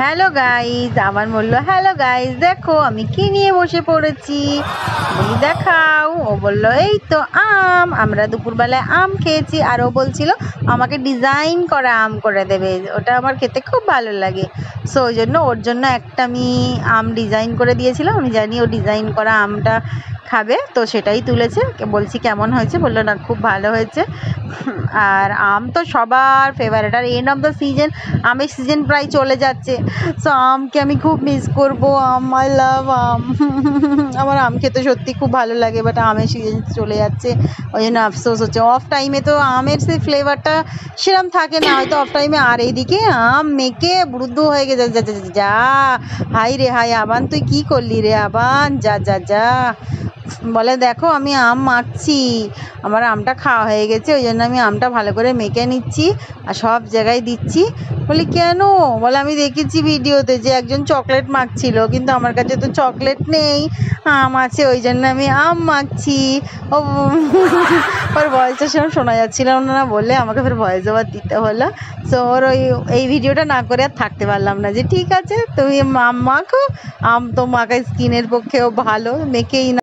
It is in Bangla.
হ্যালো গাইজ, আমার বললো হ্যালো গাইজ দেখো আমি কি নিয়ে বসে পড়েছি। বলি দেখাও। ও বললো এই তো আম। আমরা দুপুরবেলায় আম খেয়েছি, আর ও বলছিল আমাকে ডিজাইন করা আম করে দেবে, ওটা আমার খেতে খুব ভালো লাগে। সো ওই জন্য ওর জন্য একটা আমি আম ডিজাইন করে দিয়েছিলাম। আমি জানি ও ডিজাইন করা আমটা খাবে, তো সেটাই তুলেছে। বলছি কেমন হয়েছে, বললো না খুব ভালো হয়েছে। আর আম তো সবার ফেভারিট, আর এন্ড অফ দ্য সিজন, আমের সিজন প্রায় চলে যাচ্ছে। সো আমকে আমি খুব মিস করবো। I love aam. আমার আম খেতে সত্যি খুব ভালো লাগে, বাট আমের সিজন চলে যাচ্ছে, ওই জন্য আফসোস হচ্ছে। অফ টাইমে তো আমের সেই ফ্লেভারটা সেরকম থাকে না হয়তো অফ টাইমে, আর এইদিকে আম মেখে বৃদ্ধ হয়ে গেছে। যা যা যা, হাই রে হাই, আবান তুই কি করলি রে আবান, যা যা যা। বলে দেখো আমি আম মাখছি, আমার আমটা খাওয়া হয়ে গেছে, ওই জন্য আমি আমটা ভালো করে মেখে নিচ্ছি আর সব জায়গায় দিচ্ছি। বলি কেন, বলে আমি দেখেছি ভিডিওতে যে একজন চকলেট মাখছিল, কিন্তু আমার কাছে তো চকলেট নেই, আম আছে, ওই জন্য আমি আম মাখছি। ও ওর ভয়েসটা সেরকম শোনা যাচ্ছিল না বলে আমাকে ফের ভয়েস ওভার দিতে হলো। সো ওর এই ভিডিওটা না করে আর থাকতে পারলাম না, যে ঠিক আছে তুমি আম মাখো, আম তো মাখা স্কিনের পক্ষেও ভালো, মেখেই না।